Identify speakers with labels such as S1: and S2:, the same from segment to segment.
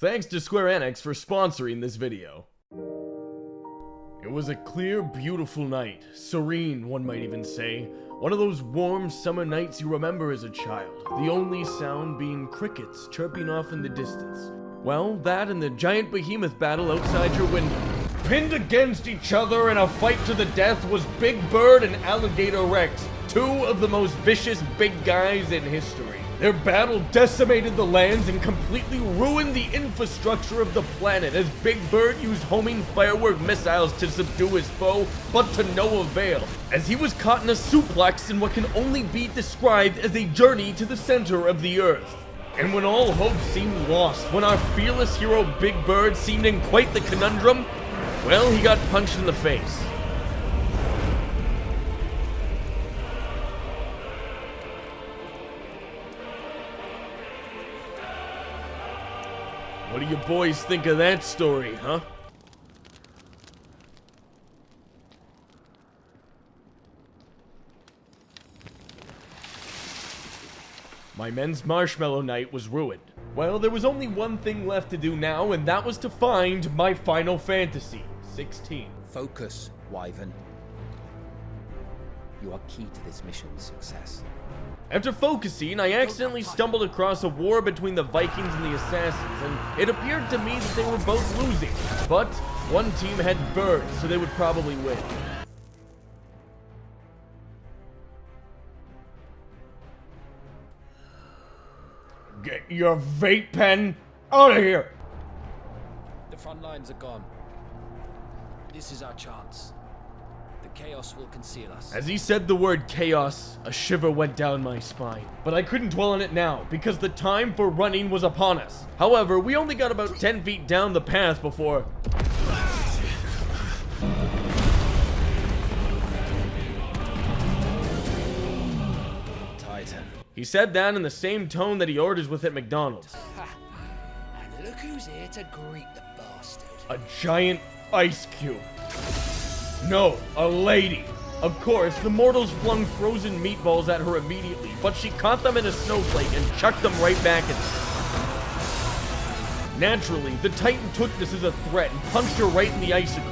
S1: Thanks to Square Enix for sponsoring this video. It was a clear, beautiful night. Serene, one might even say. One of those warm summer nights you remember as a child. The only sound being crickets chirping off in the distance. Well, that and the giant behemoth battle outside your window. Pinned against each other in a fight to the death was Big Bird and Alligator Rex, two of the most vicious big guys in history. Their battle decimated the lands and completely ruined the infrastructure of the planet as Big Bird used homing firework missiles to subdue his foe, but to no avail, as he was caught in a suplex in what can only be described as a journey to the center of the earth. And when all hope seemed lost, when our fearless hero Big Bird seemed in quite the conundrum, well, he got punched in the face. What do you boys think of that story, huh? My men's marshmallow night was ruined. Well, there was only one thing left to do now, and that was to find my Final Fantasy 16.
S2: Focus, Wyvern. You are key to this mission's success.
S1: After focusing, I accidentally stumbled across a war between the Vikings and the Assassins, and it appeared to me that they were both losing. But one team had birds, so they would probably win. Get your vape pen out of here!
S3: The front lines are gone. This is our chance. The chaos will conceal us.
S1: As he said the word chaos, a shiver went down my spine. But I couldn't dwell on it now, because the time for running was upon us. However, we only got about 10 feet down the path before...
S3: Titan.
S1: He said that in the same tone that he orders with at McDonald's.
S3: And look who's here to greet the bastard.
S1: A giant ice cube. No, a lady. Of course, the mortals flung frozen meatballs at her immediately, but she caught them in a snowflake and chucked them right back at them. Naturally, the Titan took this as a threat and punched her right in the icicle.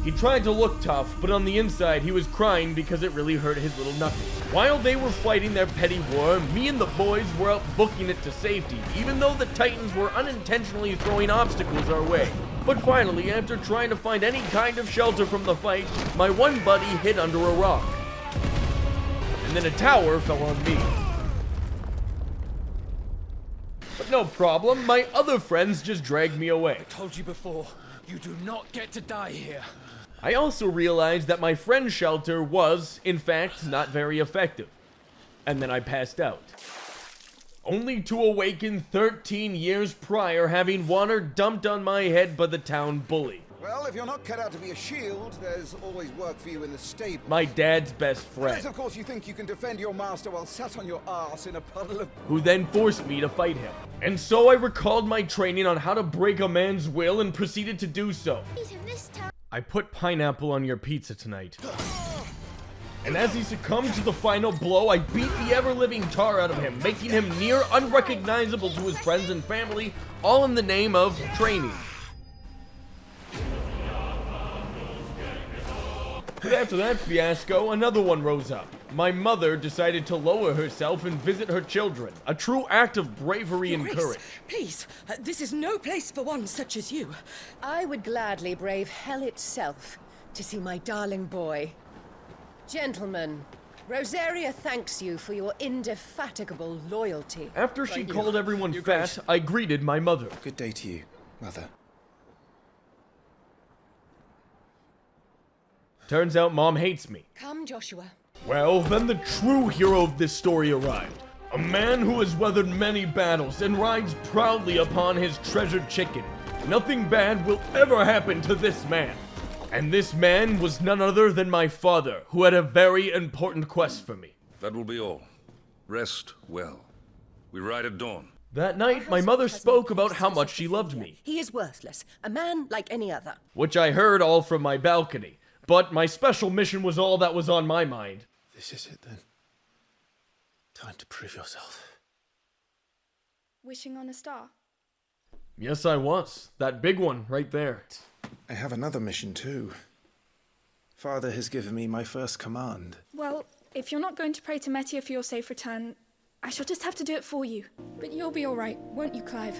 S1: He tried to look tough, but on the inside he was crying because it really hurt his little knuckles. While they were fighting their petty war, me and the boys were out booking it to safety, even though the Titans were unintentionally throwing obstacles our way. But finally, after trying to find any kind of shelter from the fight, my one buddy hid under a rock. And then a tower fell on me. But no problem, my other friends just dragged me away.
S3: I told you before, you do not get to die here.
S1: I also realized that my friend's shelter was, in fact, not very effective. And then I passed out. Only to awaken 13 years prior, having water dumped on my head by the town bully.
S4: Well, if you're not cut out to be a shield, there's always work for you in the stable.
S1: My dad's best friend.
S4: Unless, of course, you think you can defend your master while sat on your ass in a puddle of...
S1: Who then forced me to fight him. And so I recalled my training on how to break a man's will and proceeded to do so. I put pineapple on your pizza tonight. And as he succumbed to the final blow, I beat the ever-living tar out of him, making him near unrecognizable to his friends and family, all in the name of training. But after that fiasco, another one rose up. My mother decided to lower herself and visit her children, a true act of bravery and courage.
S5: Please, this is no place for one such as you. I would gladly brave hell itself to see my darling boy. Gentlemen, Rosaria thanks you for your indefatigable loyalty.
S1: After she called everyone fat, I greeted my mother.
S6: Good day to you, Mother.
S1: Turns out Mom hates me.
S5: Come, Joshua.
S1: Well, then the true hero of this story arrived. A man who has weathered many battles and rides proudly upon his treasured chicken. Nothing bad will ever happen to this man. And this man was none other than my father, who had a very important quest for me.
S7: That will be all. Rest well. We ride at dawn.
S1: That night, my mother spoke about how much she loved me.
S5: He is worthless, a man like any other.
S1: Which I heard all from my balcony. But my special mission was all that was on my mind.
S6: This is it then. Time to prove yourself. wishing on a star?
S1: Yes, I was. That big one right there.
S8: I have another mission too. Father has given me my first command.
S6: Well, if you're not going to pray to Metia for your safe return, I shall just have to do it for you. But you'll be all right, won't you, Clive?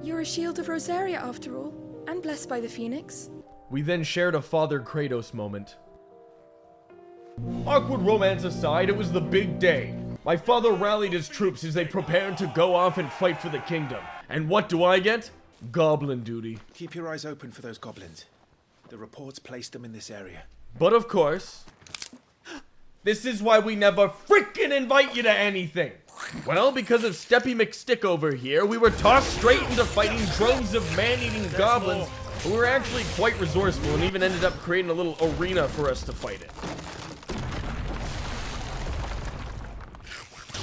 S6: You're a shield of Rosaria after all, and blessed by the Phoenix.
S1: We then shared a Father Kratos moment. Awkward romance aside, it was the big day. My father rallied his troops as they prepared to go off and fight for the kingdom. And what do I get? Goblin duty.
S8: Keep your eyes open for those goblins. The reports placed them in this area.
S1: But of course, this is why we never freaking invite you to anything. Well, because of Steppy McStick over here, we were tossed straight into fighting droves of man-eating goblins who were actually quite resourceful and even ended up creating a little arena for us to fight in.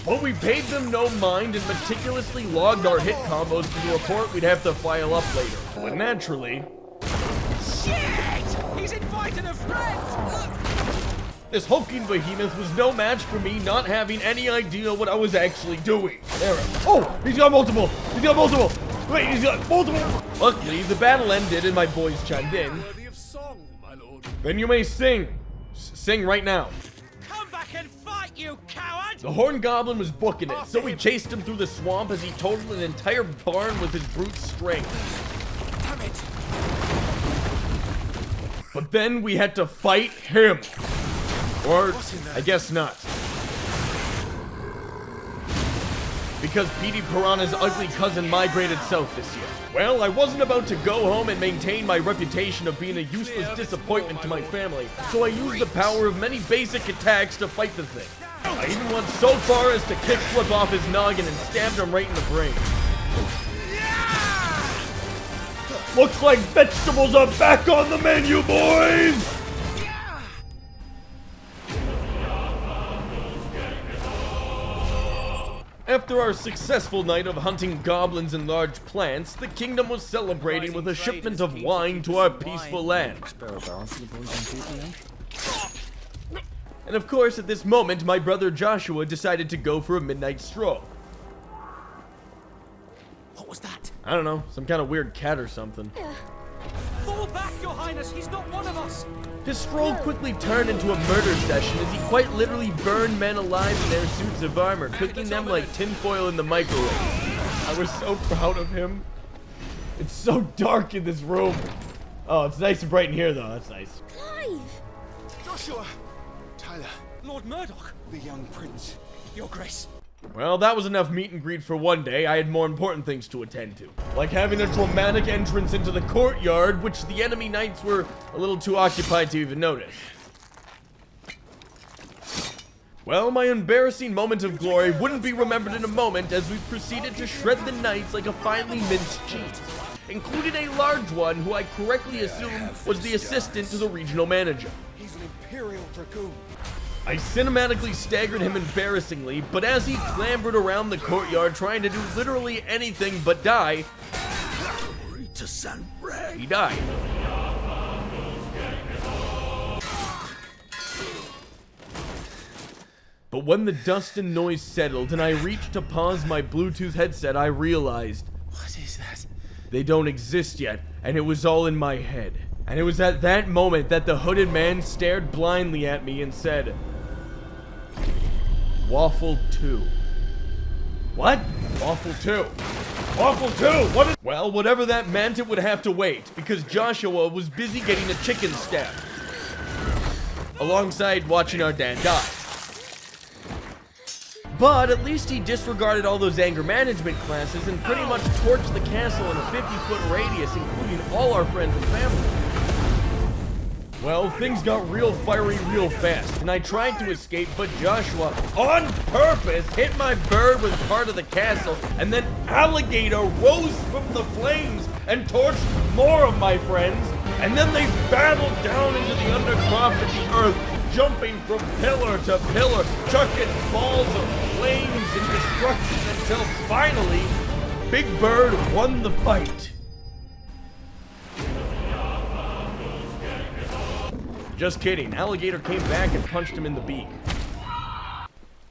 S1: But we paid them no mind and meticulously logged our hit combos to the report we'd have to file up later. But naturally...
S3: Shit! He's invited a friend!
S1: This hulking behemoth was no match for me, not having any idea what I was actually doing. Oh, he's got multiple! He's got multiple! Wait, he's got multiple! Luckily, the battle ended and my boys chimed in. Then you may sing. Sing right now.
S3: Come back and fight, you coward!
S1: The Horned Goblin was booking it, so we chased him through the swamp as he totaled an entire barn with his brute strength.
S3: Damn it!
S1: But then we had to fight him. Or, I guess not. Because Petey Piranha's ugly cousin migrated south this year. Well, I wasn't about to go home and maintain my reputation of being a useless disappointment to my family, so I used the power of many basic attacks to fight the thing. I even went so far as to kickflip off his noggin and stabbed him right in the brain. Looks like vegetables are back on the menu, boys! After our successful night of hunting goblins and large plants, the kingdom was celebrating with a shipment of wine to our peaceful land. And of course, at this moment, my brother Joshua decided to go for a midnight stroll.
S3: What was that?
S1: I don't know, some kind of weird cat or something.
S3: Fall back, Your Highness! He's not one of us!
S1: His stroll quickly turned into a murder session as he quite literally burned men alive in their suits of armor, cooking them like tinfoil in the microwave. I was so proud of him. It's so dark in this room. Oh, it's nice and bright in here, though. That's nice.
S6: Clive!
S8: Joshua! Tyler,
S3: Lord Murdoch!
S8: the young prince.
S3: Your Grace.
S1: Well, that was enough meet and greet for one day. I had more important things to attend to. Like having a dramatic entrance into the courtyard, which the enemy knights were a little too occupied to even notice. Well, my embarrassing moment of glory wouldn't be remembered in a moment as we proceeded to shred the knights like a finely minced cheese, including a large one who I correctly assumed was the assistant to the regional manager.
S4: He's an Imperial Dragoon.
S1: I cinematically staggered him embarrassingly, but as he clambered around the courtyard trying to do literally anything but die, he died. But when the dust and noise settled and I reached to pause my Bluetooth headset, I realized,
S8: What is that?
S1: they don't exist yet, and it was all in my head. And it was at that moment that the hooded man stared blindly at me and said, Waffle 2. What? Waffle 2. Waffle 2? What is— Well, whatever that meant, it would have to wait, because Joshua was busy getting a chicken stabbed, alongside watching our dad die. But at least he disregarded all those anger management classes and pretty much torched the castle in a 50-foot radius, including all our friends and family. Well, things got real fiery real fast, and I tried to escape, but Joshua, on purpose, hit my bird with part of the castle, and then Alligator rose from the flames and torched more of my friends, and then they battled down into the undercroft of the earth, jumping from pillar to pillar, chucking balls of flames and destruction until finally, Big Bird won the fight. Just kidding, Alligator came back and punched him in the beak.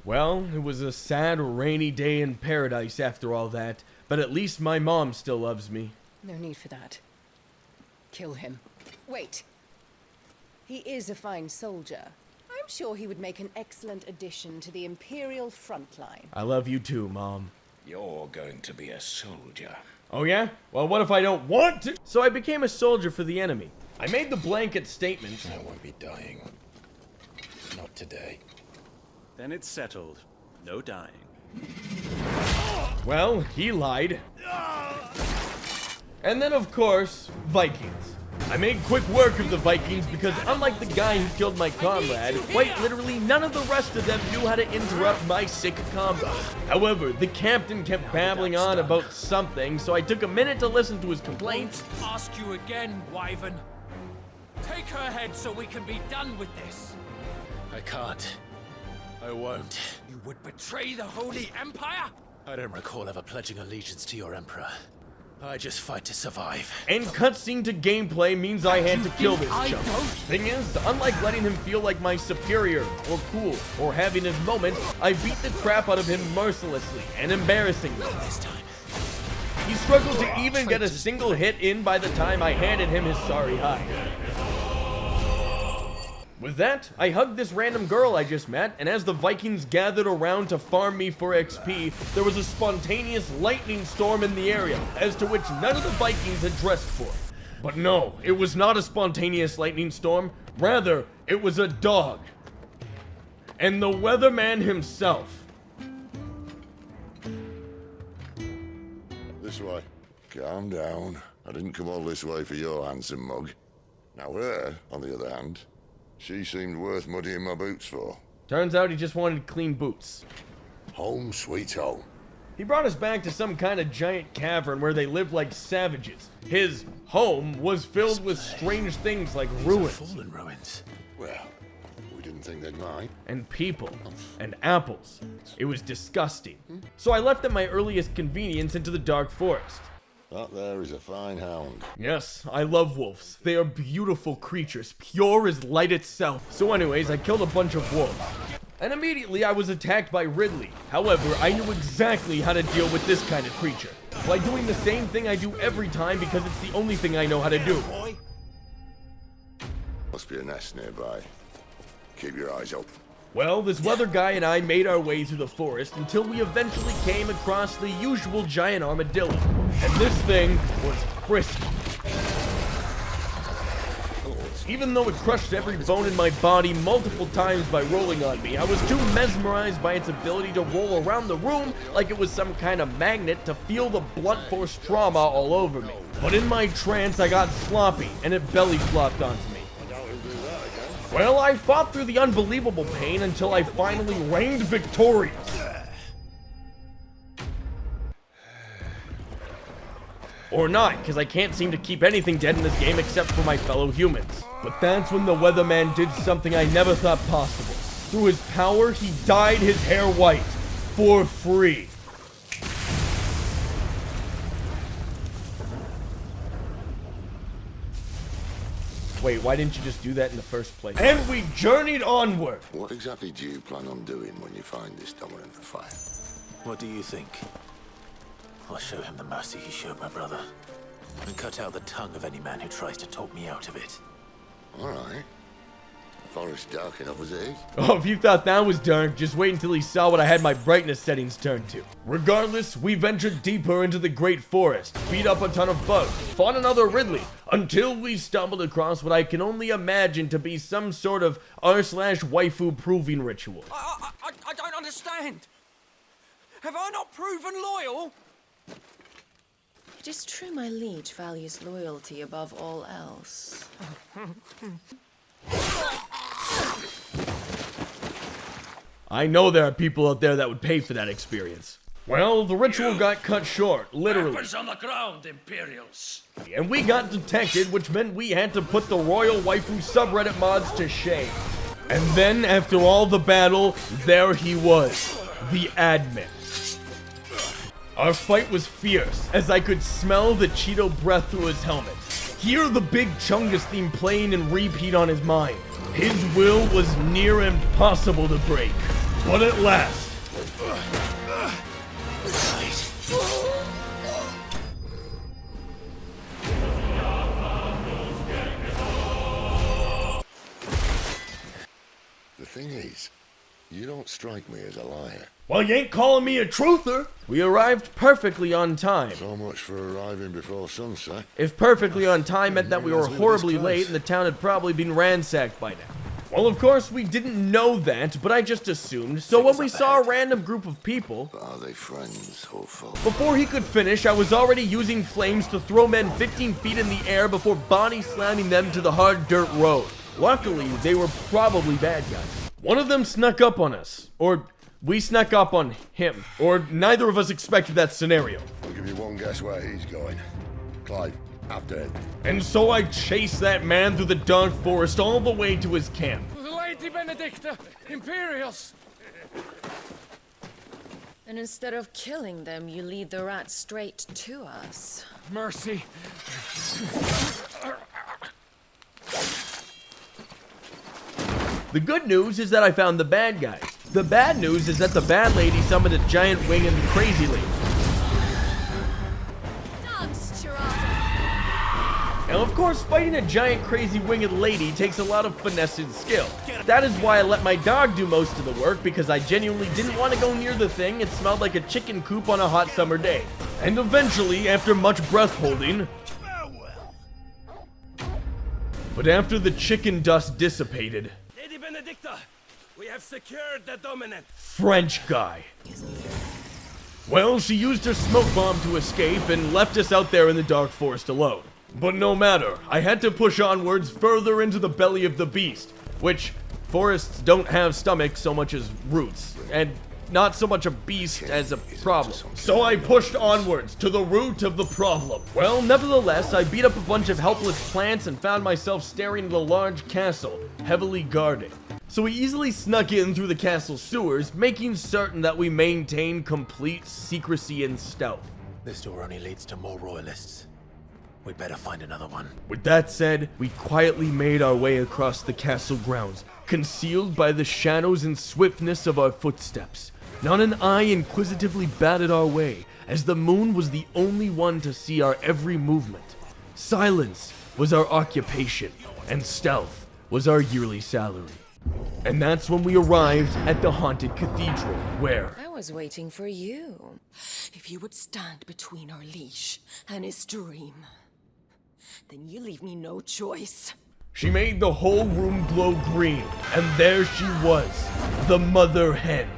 S1: Well, it was a sad, rainy day in paradise after all that, but at least my mom still loves me.
S5: No need for that. Kill him. Wait. He is a fine soldier. I'm sure he would make an excellent addition to the Imperial front line.
S1: I love you too, Mom.
S9: You're going to be a soldier.
S1: Oh yeah? Well, what if I don't want to? So I became a soldier for the enemy. I made the blanket statement.
S9: I won't be dying. Not today.
S10: Then it's settled. No dying.
S1: Well, he lied. And then, of course, Vikings. I made quick work of the Vikings because unlike the guy who killed my comrade, quite literally none of the rest of them knew how to interrupt my sick combo. However, the captain kept babbling on about something, so I took a minute to listen to his complaints.
S3: Ask you again, Wyvern. Take her head so we can be done with this.
S9: I can't. I won't.
S3: You would betray the Holy Empire?
S9: I don't recall ever pledging allegiance to your emperor. I just fight to survive.
S1: And cutscene to gameplay means I had to kill this chump. Thing is, unlike letting him feel like my superior, or cool, or having his moment, I beat the crap out of him mercilessly and embarrassingly.
S9: This time.
S1: He struggled to even get a single hit in by the time I handed him his sorry hide. With that, I hugged this random girl I just met, and as the Vikings gathered around to farm me for XP, there was a spontaneous lightning storm in the area, as to which none of the Vikings had dressed for. But no, it was not a spontaneous lightning storm, rather, it was a dog. And the weatherman himself.
S11: This way. Calm down. I didn't come all this way for your handsome mug. Now her, on the other hand, she seemed worth muddying my boots for.
S1: Turns out he just wanted clean boots.
S11: Home sweet home.
S1: He brought us back to some kind of giant cavern where they lived like savages. His home was filled with strange things like ruins.
S9: Fallen ruins.
S11: Well, we didn't think they'd mind.
S1: And people. And apples. It was disgusting. So I left at my earliest convenience into the dark forest.
S11: That there is a fine hound.
S1: Yes, I love wolves. They are beautiful creatures, pure as light itself. So anyways, I killed a bunch of wolves. And immediately I was attacked by Ridley. However, I knew exactly how to deal with this kind of creature. By doing the same thing I do every time because it's the only thing I know how to do.
S11: Must be a nest nearby. Keep your eyes open.
S1: Well, this weather guy and I made our way through the forest until we eventually came across the usual giant armadillo. And this thing was frisky. Even though it crushed every bone in my body multiple times by rolling on me, I was too mesmerized by its ability to roll around the room like it was some kind of magnet to feel the blunt force trauma all over me. But in my trance, I got sloppy, and it belly flopped onto me. Well, I fought through the unbelievable pain until I finally reigned victorious. Or not, because I can't seem to keep anything dead in this game except for my fellow humans. But that's when the weatherman did something I never thought possible. Through his power, he dyed his hair white. For free. Wait, why didn't you just do that in the first place? And we journeyed onward.
S11: What exactly do you plan on doing when you find this dominant of fire?
S9: What do you think? I'll show him the mercy he showed my brother. And cut out the tongue of any man who tries to talk me out of it.
S11: All right. Forest dark enough as it is.
S1: Oh, if you thought that was dark, just wait until he saw what I had my brightness settings turned to. Regardless, we ventured deeper into the great forest, beat up a ton of bugs, fought another Ridley, until we stumbled across what I can only imagine to be some sort of r/waifu proving ritual.
S3: I don't understand. Have I not proven loyal?
S5: It is true my liege values loyalty above all else.
S1: I know there are people out there that would pay for that experience. Well, the ritual got cut short, literally.
S3: Weapons on the ground, Imperials.
S1: And we got detected, which meant we had to put the Royal Waifu subreddit mods to shame. And then, after all the battle, there he was, the admin. Our fight was fierce, as I could smell the Cheeto breath through his helmet. Hear the big Chungus theme playing in repeat on his mind. His will was near impossible to break. But at last.
S11: The thing is, you don't strike me as a liar.
S1: Well, you ain't calling me a truther. We arrived perfectly on time.
S11: So much for arriving before sunset.
S1: If perfectly on time meant that we were horribly late and the town had probably been ransacked by now. Well, of course, we didn't know that, but I just assumed. So when we saw a random group of people...
S11: Are they friends or foes?
S1: Before he could finish, I was already using flames to throw men 15 feet in the air before body slamming them to the hard dirt road. Luckily, they were probably bad guys. One of them snuck up on us. Or we snuck up on him. Or neither of us expected that scenario.
S11: I'll give you one guess where he's going. Clive, after him.
S1: And so I chased that man through the dark forest all the way to his camp.
S3: Lady Benedicta, Imperials!
S5: And instead of killing them, you lead the rat straight to us.
S3: Mercy.
S1: The good news is that I found the bad guys. The bad news is that the bad lady summoned a giant winged crazy lady. Now, of course, fighting a giant crazy winged lady takes a lot of finesse and skill. That is why I let my dog do most of the work, because I genuinely didn't want to go near the thing. It smelled like a chicken coop on a hot summer day. And eventually, after much breath holding... But after the chicken dust dissipated...
S12: Lady Benedicta, we have secured the dominant.
S1: French guy. Well, she used her smoke bomb to escape and left us out there in the dark forest alone. But no matter, I had to push onwards further into the belly of the beast, which forests don't have stomachs so much as roots, and not so much a beast as a problem. So I pushed onwards to the root of the problem. Well, nevertheless, I beat up a bunch of helpless plants and found myself staring at a large castle, heavily guarded. So we easily snuck in through the castle sewers, making certain that we maintain complete secrecy and stealth.
S9: This door only leads to more royalists. We'd better find another one.
S1: With that said, we quietly made our way across the castle grounds, concealed by the shadows and swiftness of our footsteps. Not an eye inquisitively batted our way, as the moon was the only one to see our every movement. Silence was our occupation, and stealth was our yearly salary. And that's when we arrived at the haunted cathedral, where...
S5: I was waiting for you. If you would stand between our leash and his dream, then you leave me no choice.
S1: She made the whole room glow green, and there she was, the mother hen.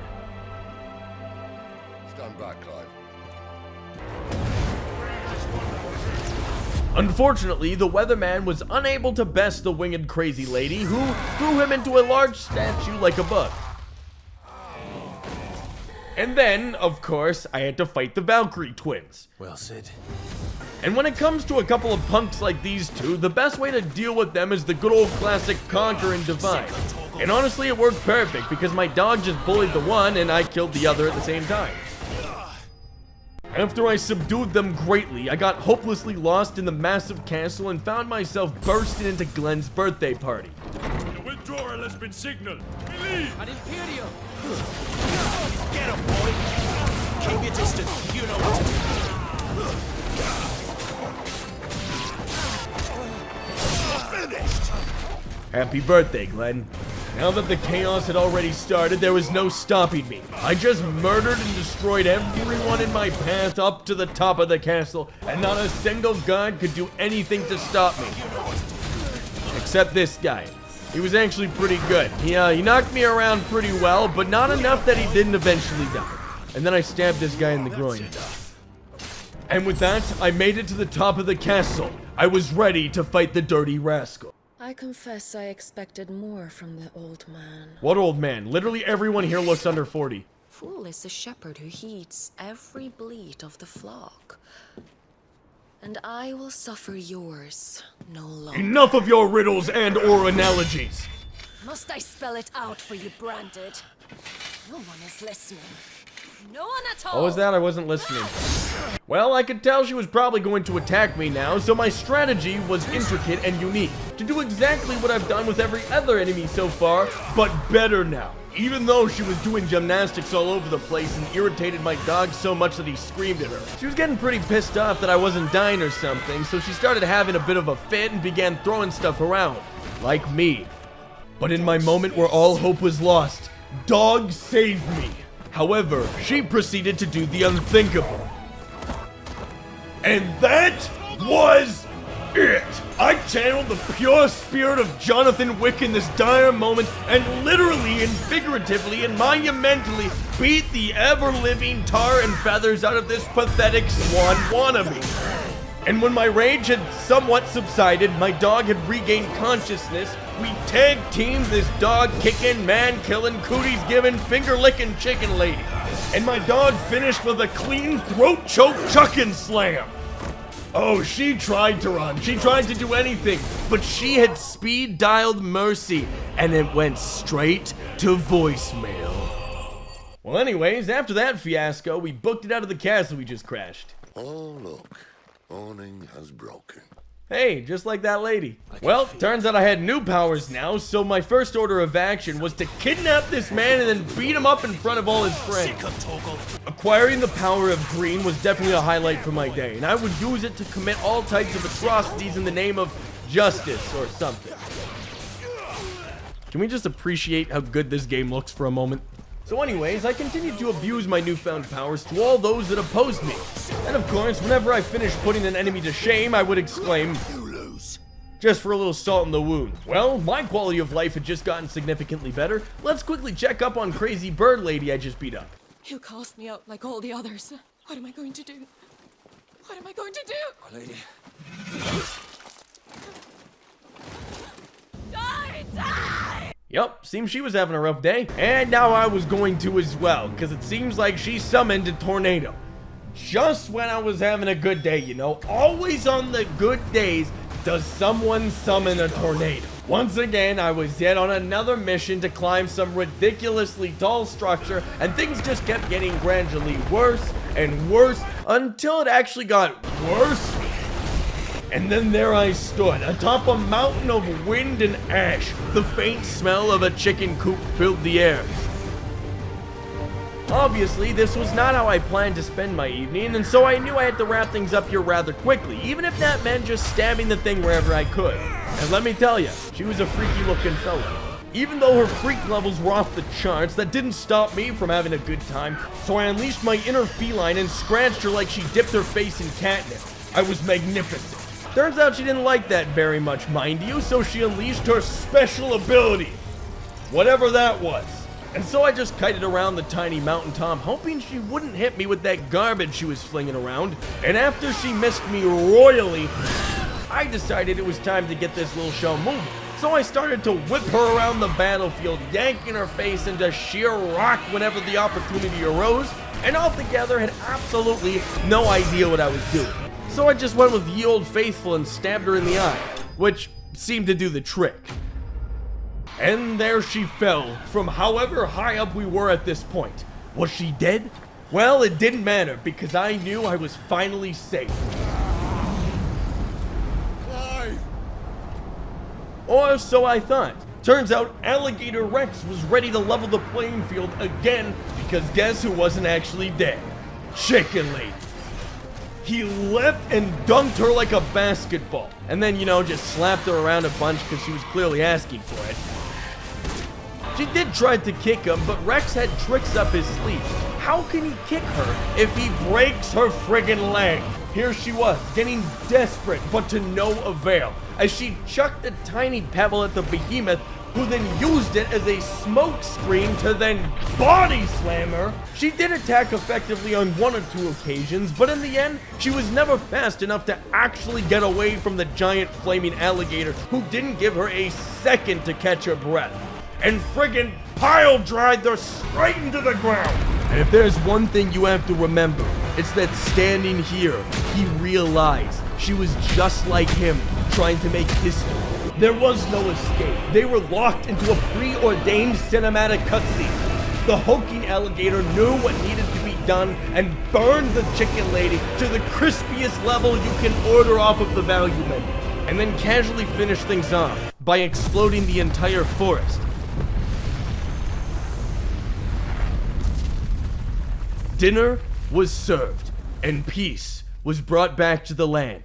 S11: Stand back, Clive.
S1: Unfortunately, the weatherman was unable to best the winged crazy lady, who threw him into a large statue like a bug. And then, of course, I had to fight the Valkyrie twins.
S9: Well said.
S1: And when it comes to a couple of punks like these two, the best way to deal with them is the good old classic conquer and divide. And honestly, it worked perfect because my dog just bullied the one and I killed the other at the same time. After I subdued them greatly, I got hopelessly lost in the massive castle and found myself bursting into Glenn's birthday party.
S12: The withdrawal has been signaled. We leave.
S3: An Imperial.
S9: Get him, boy! Keep your distance. You know what to do.
S12: Finished.
S1: Happy birthday, Glenn. Now that the chaos had already started, there was no stopping me. I just murdered and destroyed everyone in my path up to the top of the castle, and not a single guard could do anything to stop me. Except this guy. He was actually pretty good. He knocked me around pretty well, but not enough that he didn't eventually die. And then I stabbed this guy in the groin. And with that, I made it to the top of the castle. I was ready to fight the dirty rascal.
S5: I confess I expected more from the old man.
S1: What old man? Literally everyone here looks under 40.
S5: Fool is the shepherd who heeds every bleat of the flock. And I will suffer yours no longer.
S1: Enough of your riddles and or analogies.
S5: Must I spell it out for you, Branded? No one is listening. No one at all.
S1: What was that? I wasn't listening. Well, I could tell she was probably going to attack me now, so my strategy was intricate and unique. To do exactly what I've done with every other enemy so far, but better now. Even though she was doing gymnastics all over the place and irritated my dog so much that he screamed at her. She was getting pretty pissed off that I wasn't dying or something, so she started having a bit of a fit and began throwing stuff around. Like me. But in my moment where all hope was lost, Dog saved me. However, she proceeded to do the unthinkable. And that was it! I channeled the pure spirit of Jonathan Wick in this dire moment and literally and figuratively and monumentally beat the ever-living tar and feathers out of this pathetic swan wannabe. And when my rage had somewhat subsided, my dog had regained consciousness, we tag-teamed this dog-kicking, man-killing, cooties-giving, finger-licking chicken lady. And my dog finished with a clean throat-choke chuckin' slam. Oh, she tried to run, she tried to do anything, but she had speed-dialed Mercy, and it went straight to voicemail. Well anyways, after that fiasco, we booked it out of the castle we just crashed.
S11: Oh, look. Awning has broken.
S1: Hey, just like that lady. Well, turns out I had new powers now, so my first order of action was to kidnap this man and then beat him up in front of all his friends. Acquiring the power of green was definitely a highlight for my day, and I would use it to commit all types of atrocities in the name of justice or something. Can we just appreciate how good this game looks for a moment? So anyways, I continued to abuse my newfound powers to all those that opposed me. And of course, whenever I finished putting an enemy to shame, I would exclaim, "You lose." Just for a little salt in the wound. Well, my quality of life had just gotten significantly better. Let's quickly check up on crazy bird lady I just beat up.
S13: He'll cast me out like all the others. What am I going to do? What am I going to do?
S3: My lady.
S13: Die! Die!
S1: Yup, seems she was having a rough day. And now I was going to as well, because it seems like she summoned a tornado. Just when I was having a good day, you know. Always on the good days does someone summon a tornado. Once again, I was yet on another mission to climb some ridiculously tall structure, and things just kept getting gradually worse and worse until it actually got worse. And then there I stood, atop a mountain of wind and ash. The faint smell of a chicken coop filled the air. Obviously, this was not how I planned to spend my evening, and so I knew I had to wrap things up here rather quickly, even if that meant just stabbing the thing wherever I could. And let me tell you, she was a freaky looking fella. Even though her freak levels were off the charts, that didn't stop me from having a good time, so I unleashed my inner feline and scratched her like she dipped her face in catnip. I was magnificent. Turns out she didn't like that very much, mind you, so she unleashed her special ability. Whatever that was. And so I just kited around the tiny mountaintop, hoping she wouldn't hit me with that garbage she was flinging around. And after she missed me royally, I decided it was time to get this little show moving. So I started to whip her around the battlefield, yanking her face into sheer rock whenever the opportunity arose, and altogether had absolutely no idea what I was doing. So I just went with ye old faithful and stabbed her in the eye, which seemed to do the trick. And there she fell, from however high up we were at this point. Was she dead? Well, it didn't matter, because I knew I was finally safe.
S11: Clive!
S1: Or so I thought. Turns out Alligator Rex was ready to level the playing field again, because guess who wasn't actually dead? Chicken Lady. He leapt and dunked her like a basketball, and then, you know, just slapped her around a bunch because she was clearly asking for it. She did try to kick him, but Rex had tricks up his sleeve. How can he kick her if he breaks her friggin' leg? Here she was, getting desperate, but to no avail, as she chucked a tiny pebble at the behemoth, who then used it as a smoke screen to then body slam her. She did attack effectively on one or two occasions, but in the end, she was never fast enough to actually get away from the giant flaming alligator, who didn't give her a second to catch her breath, and friggin' pile drive her straight into the ground. And if there's one thing you have to remember, it's that standing here, he realized she was just like him, trying to make history. There was no escape. They were locked into a preordained cinematic cutscene. The hulking alligator knew what needed to be done and burned the chicken lady to the crispiest level you can order off of the value menu. And then casually finished things off by exploding the entire forest. Dinner was served, and peace was brought back to the land.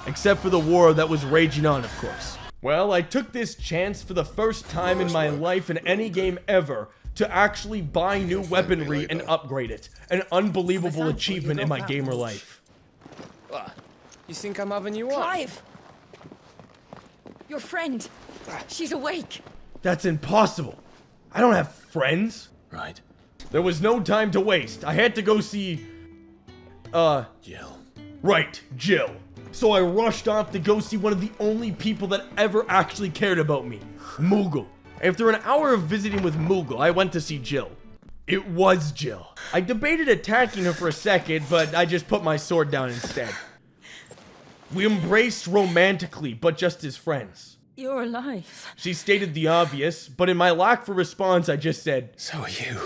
S1: Except for the war that was raging on, of course. Well, I took this chance for the first time in my life in any game ever to actually buy new weaponry and upgrade it. An unbelievable achievement in my gamer life.
S3: What? You think I'm having you on?
S13: Clive! Your friend. She's awake.
S1: That's impossible. I don't have friends.
S9: Right.
S1: There was no time to waste. I had to go see...
S9: Jill.
S1: Right, Jill. So I rushed off to go see one of the only people that ever actually cared about me. Moogle. After an hour of visiting with Moogle, I went to see Jill. It was Jill. I debated attacking her for a second, but I just put my sword down instead. We embraced romantically, but just as friends.
S13: You're alive.
S1: She stated the obvious, but in my lack for response, I just said,
S8: "So are you."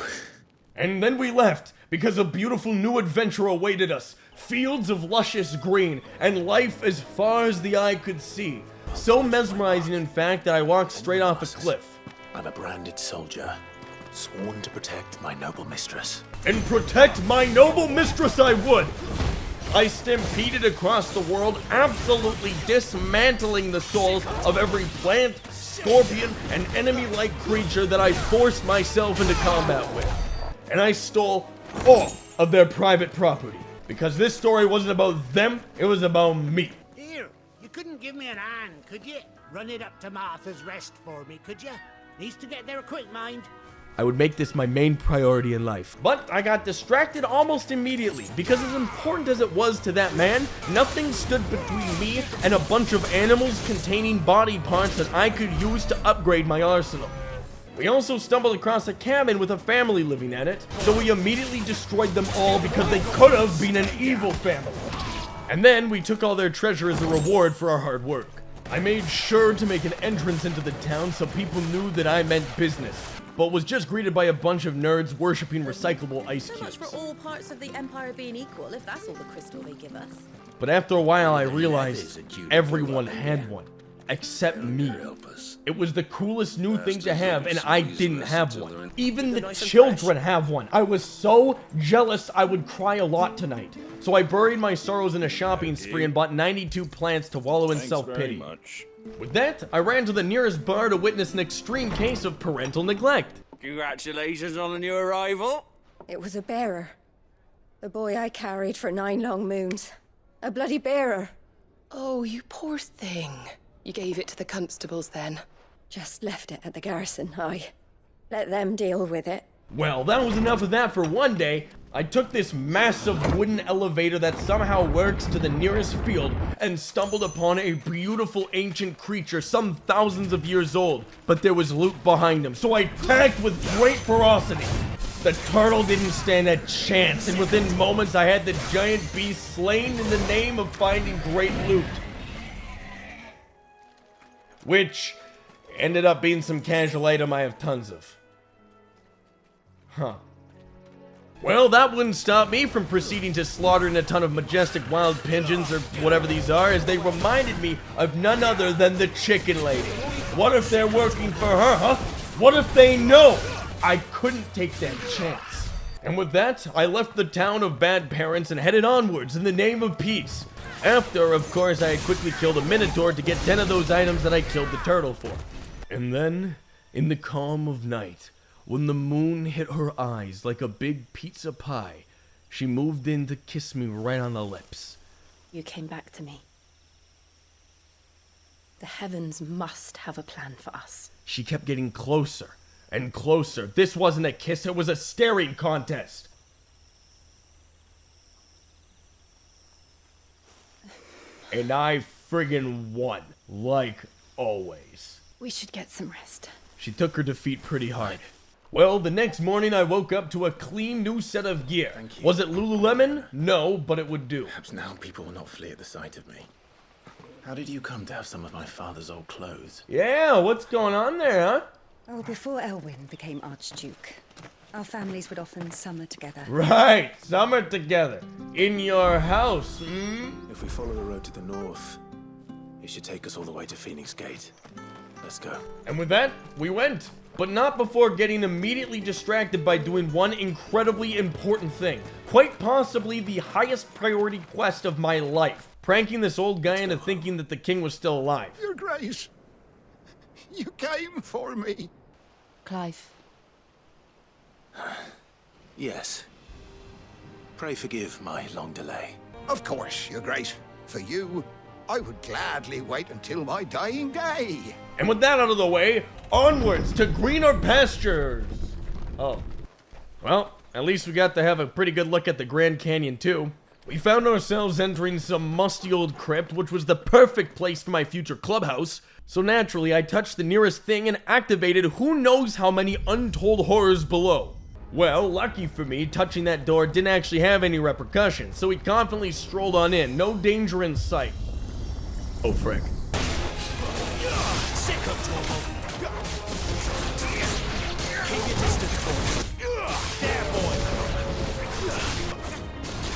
S1: And then we left, because a beautiful new adventure awaited us. Fields of luscious green, and life as far as the eye could see. So mesmerizing, in fact, that I walked straight off a cliff.
S9: I'm a branded soldier, sworn to protect my noble mistress.
S1: And protect my noble mistress I would! I stampeded across the world, absolutely dismantling the souls of every plant, scorpion, and enemy-like creature that I forced myself into combat with. And I stole all of their private property. Because this story wasn't about them, it was about me.
S14: Here, you couldn't give me an hand, could you? Run it up to Martha's Rest for me, could you? Needs to get there quick, mind.
S1: I would make this my main priority in life. But I got distracted almost immediately, because as important as it was to that man, nothing stood between me and a bunch of animals containing body parts that I could use to upgrade my arsenal. We also stumbled across a cabin with a family living in it, so we immediately destroyed them all because they could have been an evil family. And then we took all their treasure as a reward for our hard work. I made sure to make an entrance into the town so people knew that I meant business, but was just greeted by a bunch of nerds worshipping recyclable ice cubes.
S15: So much for all parts of the Empire being equal, if that's all the crystal they give us.
S1: But after a while I realized everyone had one, except me. It was the coolest new thing to have, and I didn't have one. Even the children have one. I was so jealous I would cry a lot tonight. So I buried my sorrows in a shopping spree and bought 92 plants to wallow in self-pity. With that, I ran to the nearest bar to witness an extreme case of parental neglect.
S12: Congratulations on the new arrival.
S5: It was a bearer. The boy I carried for 9 long moons. A bloody bearer.
S13: Oh, you poor thing. You gave it to the constables then?
S5: Just left it at the garrison, aye. Let them deal with it.
S1: Well, that was enough of that for one day. I took this massive wooden elevator that somehow works to the nearest field and stumbled upon a beautiful ancient creature some thousands of years old, but there was loot behind him, so I attacked with great ferocity. The turtle didn't stand a chance, and within moments I had the giant beast slain in the name of finding great loot. Which ended up being some casual item I have tons of. Huh. Well, that wouldn't stop me from proceeding to slaughtering a ton of majestic wild pigeons, or whatever these are, as they reminded me of none other than the chicken lady. What if they're working for her, huh? What if they know? I couldn't take that chance. And with that, I left the town of bad parents and headed onwards in the name of peace. After, of course, I had quickly killed a minotaur to get 10 of those items that I killed the turtle for. And then, in the calm of night, when the moon hit her eyes like a big pizza pie, she moved in to kiss me right on the lips.
S15: You came back to me. The heavens must have a plan for us.
S1: She kept getting closer and closer. This wasn't a kiss, it was a staring contest. And I friggin' won, like always.
S15: We should get some rest.
S1: She took her defeat pretty hard. Well, the next morning I woke up to a clean new set of gear. Was it Lululemon? No, but it would do.
S9: Perhaps now people will not flee at the sight of me. How did you come to have some of my father's old clothes?
S1: Yeah, what's going on there, huh?
S5: Oh, before Elwyn became Archduke,
S16: Our families would often summer together.
S1: Right, summer together. In your house,
S9: If we follow the road to the north, it should take us all the way to Phoenix Gate. Let's go.
S1: And with that, we went. But not before getting immediately distracted by doing one incredibly important thing. Quite possibly the highest priority quest of my life. Pranking this old guy into thinking that the king was still alive.
S17: Your Grace, you came for me.
S13: Clive.
S9: Yes. Pray forgive my long delay.
S17: Of course, Your Grace. For you, I would gladly wait until my dying day.
S1: And with that out of the way, onwards to greener pastures. Oh. Well, at least we got to have a pretty good look at the Grand Canyon too. We found ourselves entering some musty old crypt, which was the perfect place for my future clubhouse. So naturally, I touched the nearest thing and activated who knows how many untold horrors below. Well, lucky for me, touching that door didn't actually have any repercussions, so we confidently strolled on in, no danger in sight. Oh, frick.
S12: Keep your distance, boy. There, boy.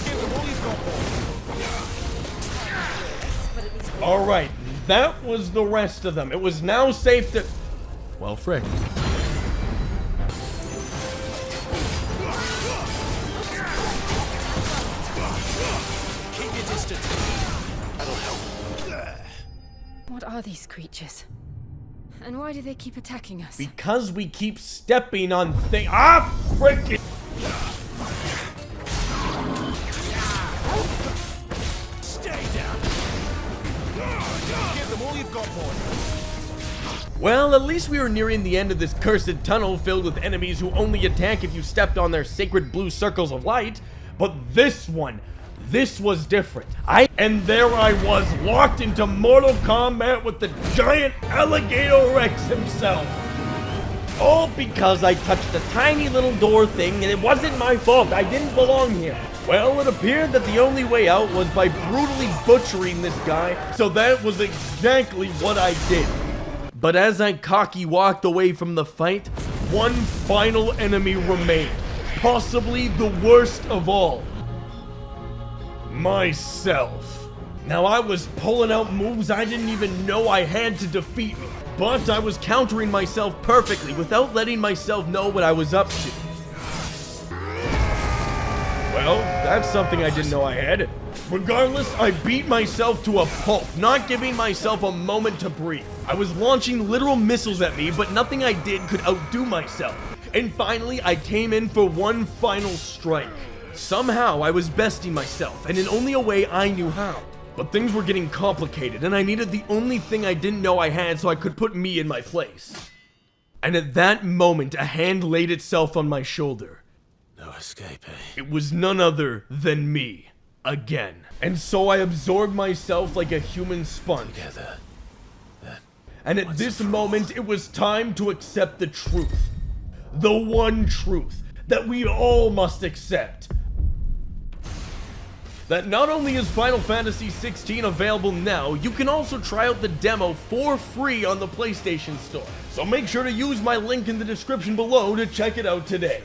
S12: Give him all you've got, boy.
S1: Alright, that was the rest of them. It was now safe to... Well, frick.
S12: Keep your distance.
S9: That'll help.
S13: What are these creatures? And why do they keep attacking us?
S1: Because we keep stepping on things. Ah, frickin'!
S12: Stay down. Give them all you've got, boy.
S1: Well, at least we were nearing the end of this cursed tunnel filled with enemies who only attack if you stepped on their sacred blue circles of light. But this one, this was different. And there I was, locked into Mortal Kombat with the giant alligator Rex himself. All because I touched a tiny little door thing and it wasn't my fault. I didn't belong here. Well, it appeared that the only way out was by brutally butchering this guy, so that was exactly what I did. But as I cocky walked away from the fight, one final enemy remained. Possibly the worst of all. Myself. Now I was pulling out moves I didn't even know I had to defeat me, but I was countering myself perfectly without letting myself know what I was up to. Well, that's something I didn't know I had. Regardless, I beat myself to a pulp, not giving myself a moment to breathe. I was launching literal missiles at me, but nothing I did could outdo myself. And finally, I came in for one final strike. Somehow, I was besting myself, and in only a way I knew how. But things were getting complicated, and I needed the only thing I didn't know I had so I could put me in my place. And at that moment, a hand laid itself on my shoulder.
S9: No escape, eh?
S1: It was none other than me. Again. And so I absorbed myself like a human sponge.
S9: Together.
S1: And at this moment, it was time to accept the truth. The one truth that we all must accept. That not only is Final Fantasy XVI available now, you can also try out the demo for free on the PlayStation Store. So make sure to use my link in the description below to check it out today.